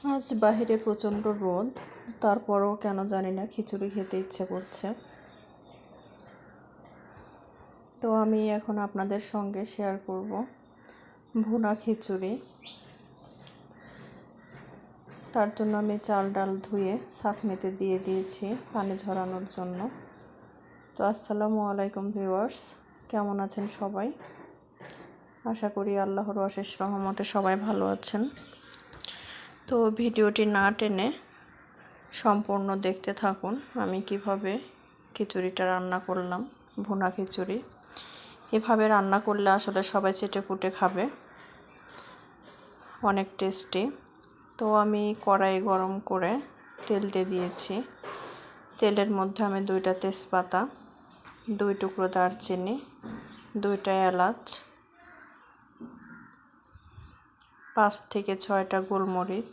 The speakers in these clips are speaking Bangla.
আজ বাহিরে প্রচণ্ড রোদ, তারপরও কেন জানি না খিচুড়ি খেতে ইচ্ছে করছে। তো আমি এখন আপনাদের সঙ্গে শেয়ার করব ভুনা খিচুড়ি। তার জন্য আমি চাল ডাল ধুয়ে ছাঁকনিতে দিয়ে দিয়েছি পানি ঝরানোর জন্য। তো আসসালামু আলাইকুম ভিউয়ার্স, কেমন আছেন সবাই? আশা করি আল্লাহর অশেষ রহমতে সবাই ভালো আছেন। তো ভিডিওটি না টেনে সম্পূর্ণ দেখতে থাকুন আমি কিভাবে খিচুড়িটা রান্না করলাম। ভুনা খিচুড়ি এভাবে রান্না করলে আসলে সবাই চেটেপুটে খাবে, অনেক টেস্টি। তো আমি কড়াই গরম করে তেল দিয়ে দিয়েছি। তেলের মধ্যে আমি 2টা তেজপাতা, 2 টুকরো দারচিনি, 2টা এলাচ, 5 থেকে 6টা গোলমরিচ,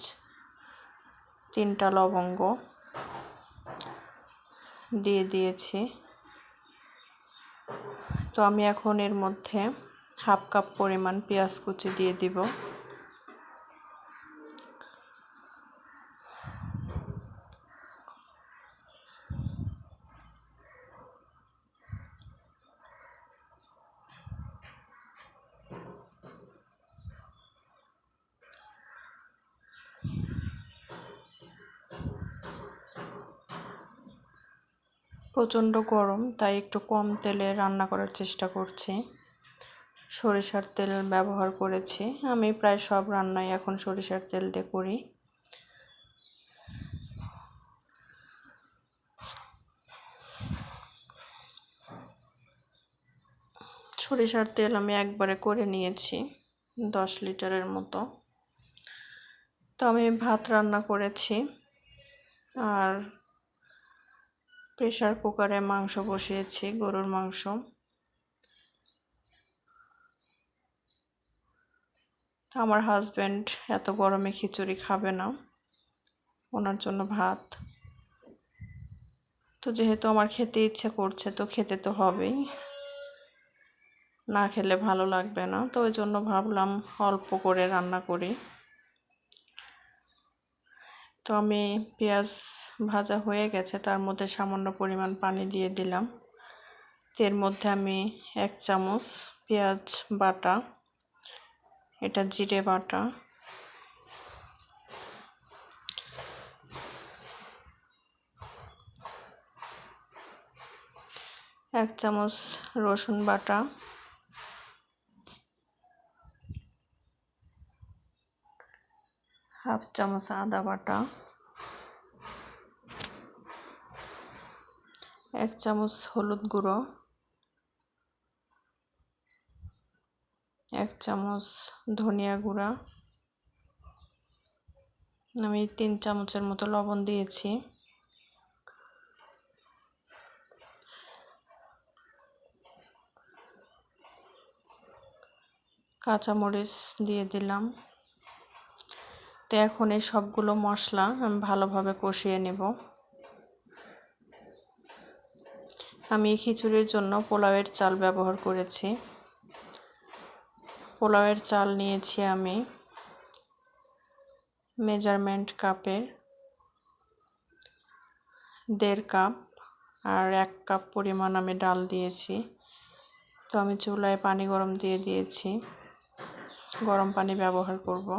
3টা লবঙ্গ দিয়ে দিয়েছি। তো আমি এখন এর মধ্যে হাফ কাপ পরিমাণ পেঁয়াজ কুচি দিয়ে দিব। প্রচণ্ড গরম, তাই একটু কম তেলে রান্না করার চেষ্টা করছি। সরিষার তেল ব্যবহার করেছি, আমি প্রায় সব রান্নাই এখন সরিষার তেল দিয়ে করি। সরিষার তেল আমি একবারে করে নিয়েছি 10 লিটারের মতো। তো আমি ভাত রান্না করেছি আর প্রেসার কুকারে মাংস বসিয়েছি, গরুর মাংস। আমার হাজব্যান্ড এত গরমে খিচুড়ি খাবে না, ওনার জন্য ভাত। তো যেহেতু আমার খেতে ইচ্ছে করছে, তো খেতে তো হবেই, না খেলে ভালো লাগবে না। তো ওই জন্য ভাবলাম অল্প করে রান্না করি। তো আমি পেঁয়াজ ভাজা হয়ে গেছে, তার মধ্যে সামান্য পরিমাণ পানি দিয়ে দিলাম। এর মধ্যে আমি 1 চামচ পেঁয়াজ বাটা, এটা জিরে বাটা, 1 চামচ রসুন বাটা, 1/2 চামচ আদা বাটা, 1 চামচ হলুদ গুঁড়ো, 1 চামচ ধনিয়া গুঁড়া, আমি 3 চামচের মতো লবণ দিয়েছি। কাঁচামরিচ দিয়ে দিলাম। তো এখন এই সবগুলো মশলা আমি ভালোভাবে কষিয়ে নেব। আমি খিচুড়ির জন্য পোলাওয়ের চাল ব্যবহার করেছি। পোলাওয়ের চাল নিয়েছি আমি মেজারমেন্ট কাপে 1.5 কাপ, আর 1 কাপ পরিমাণ আমি ডাল দিয়েছি। তো আমি চুলায় পানি গরম দিয়ে দিয়েছি, গরম পানি ব্যবহার করব।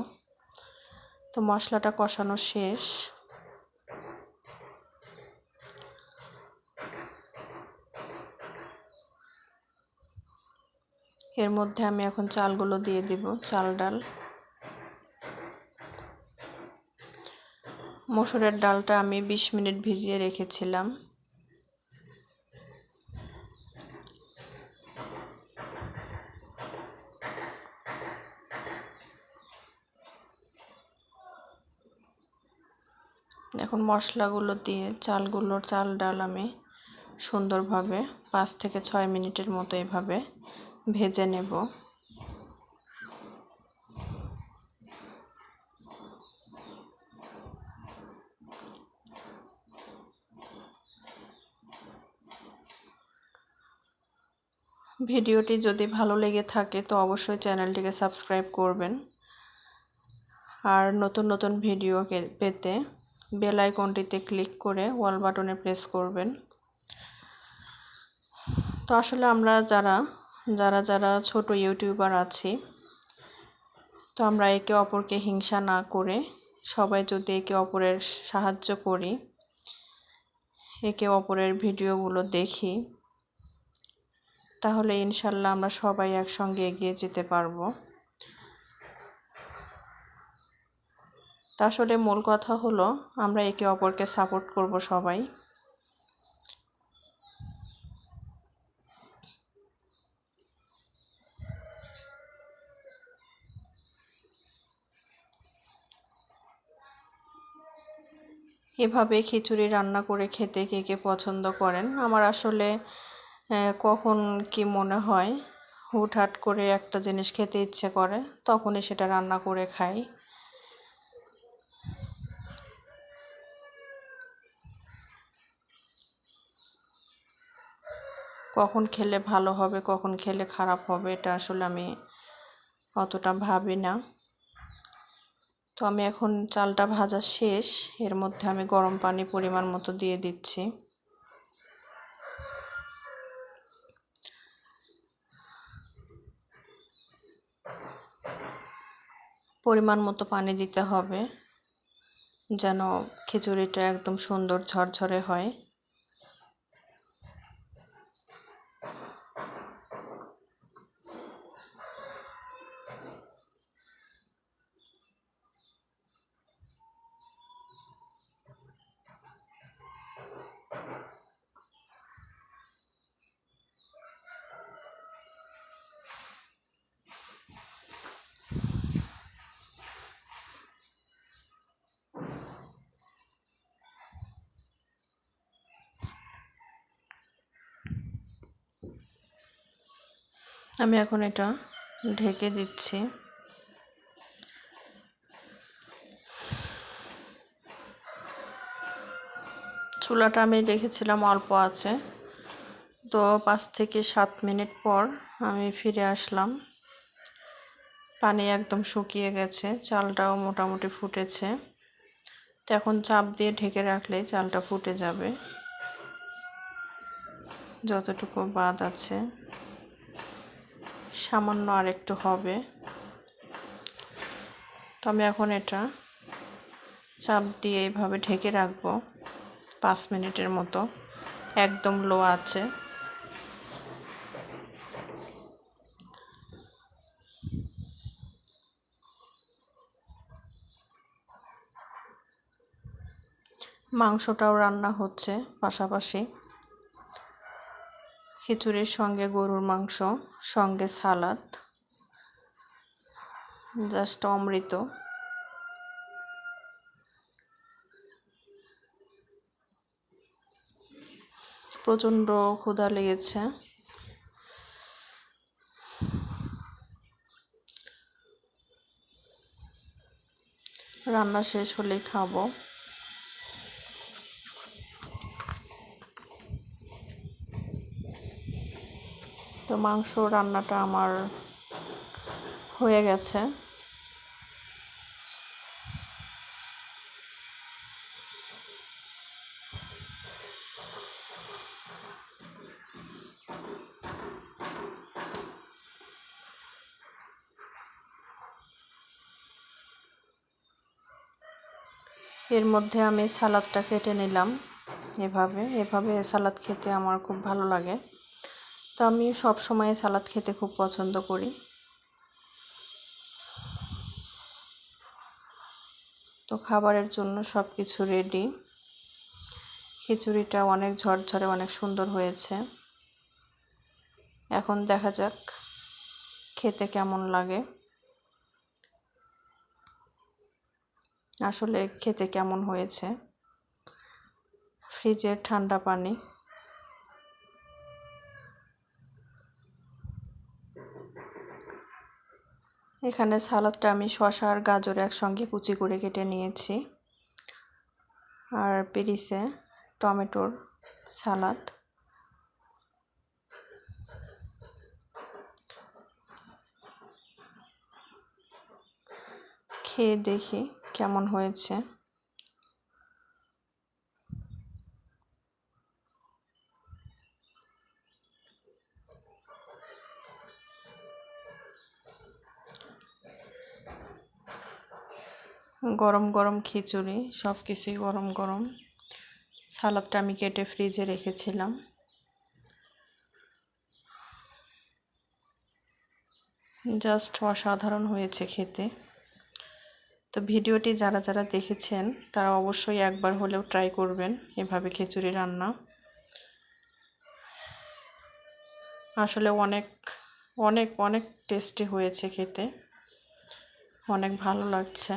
তো মশলাটা কষানো শেষ। এর মধ্যে আমি এখন চালগুলো দিয়ে দিব, চাল ডাল। মসুরের ডালটা আমি 20 মিনিট ভিজিয়ে রেখেছিলাম। এখন মশলাগুলো দিয়ে চাল ডাল আমি সুন্দরভাবে 5 থেকে 6 মিনিটের মতো এভাবে ভেজে নেব। ভিডিওটি যদি ভালো লেগে থাকে তো অবশ্যই চ্যানেলটিকে সাবস্ক্রাইব করবেন। আর নতুন নতুন ভিডিও পেতে বেল আইকনটিতে ক্লিক করে অল বাটনে প্রেস করবেন। তো আসলে আমরা যারা ছোট ইউটিউবার আছি, তো আমরা একে অপরকে হিংসা না করে সবাই যদি একে অপরের সাহায্য করি, একে অপরের ভিডিওগুলো দেখি, তাহলে ইনশাল্লাহ আমরা সবাই একসঙ্গে এগিয়ে যেতে পারবো। তা আসলে মূল কথা হলো আমরা একে অপরকে সাপোর্ট করব সবাই। এভাবে খিচুড়ি রান্না করে খেতে কে কে পছন্দ করেন? আমার আসলে কখন কি মনে হয়, হুটহাট করে একটা জিনিস খেতে ইচ্ছে করে, তখনই সেটা রান্না করে খাই। কখন খেলে ভালো হবে, কখন খেলে খারাপ হবে, এটা আসলে আমি অতটা ভাবি না। তো আমি এখন চালটা ভাজা শেষ, এর মধ্যে আমি গরম পানি পরিমাণ মতো দিয়ে দিচ্ছি। পরিমাণ মতো পানি দিতে হবে যেন খিচুড়িটা একদম সুন্দর ঝরঝরে হয়। আমি এখন এটা ঢেকে দিচ্ছি। চুলাটা আমি রেখেছিলাম অল্প আছে, তো 5 থেকে 7 মিনিট পর আমি ফিরে আসলাম। পানি একদম শুকিয়ে গেছে, চালটাও মোটামুটি ফুটেছে। তো এখন চাপ দিয়ে ঢেকে রাখলে চালটা ফুটে যাবে যতটুকু বাদ আছে। সামান্য আর একটু হবে। তো আমি এখন এটা চাপ দিয়ে এইভাবে ঢেকে রাখবো 5 মিনিটের মতো, একদম লো আছে। মাংসটাও রান্না হচ্ছে পাশাপাশি। খিচুড়ির সঙ্গে গরুর মাংস, সঙ্গে সালাদ, জাস্ট অমৃত। প্রচণ্ড ক্ষুধা লেগেছে। রান্না শেষ হলেই খাবো। তো মাংস রান্নাটা আমার হয়ে গেছে। এর মধ্যে আমি সালাদটা কেটে নিলাম। এভাবে সালাদ খেতে আমার খুব ভালো লাগে। তো আমি সব সময় সালাদ খেতে খুব পছন্দ করি। তো খাবারের জন্য সব কিছু রেডি। খিচুড়িটা অনেক ঝরঝরে, অনেক সুন্দর হয়েছে। এখন দেখা যাক খেতে কেমন লাগে। আসলে খেতে কেমন হয়েছে, ফ্রিজের ঠান্ডা পানি। এখানে সালাদটা আমি শসা আর গাজর একসঙ্গে কুচি করে কেটে নিয়েছি, আর পেরিসে টমেটোর সালাদ। খেয়ে দেখি কেমন হয়েছে। গরম গরম খিচুড়ি, সব কিছুই গরম গরম। সালাদটা আমি কেটে ফ্রিজে রেখেছিলাম। জাস্ট অসাধারণ হয়েছে খেতে। তো ভিডিওটি যারা যারা দেখেছেন তারা অবশ্যই একবার হলেও ট্রাই করবেন এভাবে খিচুড়ি রান্না। আসলে অনেক অনেক অনেক টেস্টি হয়েছে খেতে, অনেক ভালো লাগছে।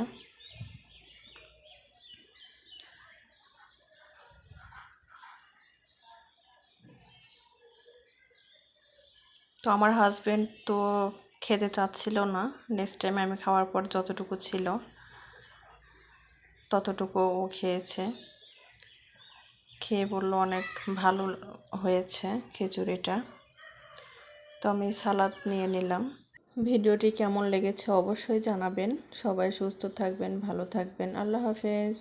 তো আমার হাজবেন্ড তো খেতে চাচ্ছিল না। নেক্সট টাইম আমি খাওয়ার পর যতটুকু ছিল ততটুকু ও খেয়েছে। খেয়ে বলল অনেক ভালো হয়েছে খিচুড়িটা। তো আমি সালাদ নিয়ে নিলাম। ভিডিওটি কেমন লেগেছে অবশ্যই জানাবেন। সবাই সুস্থ থাকবেন, ভালো থাকবেন। আল্লাহ হাফেজ।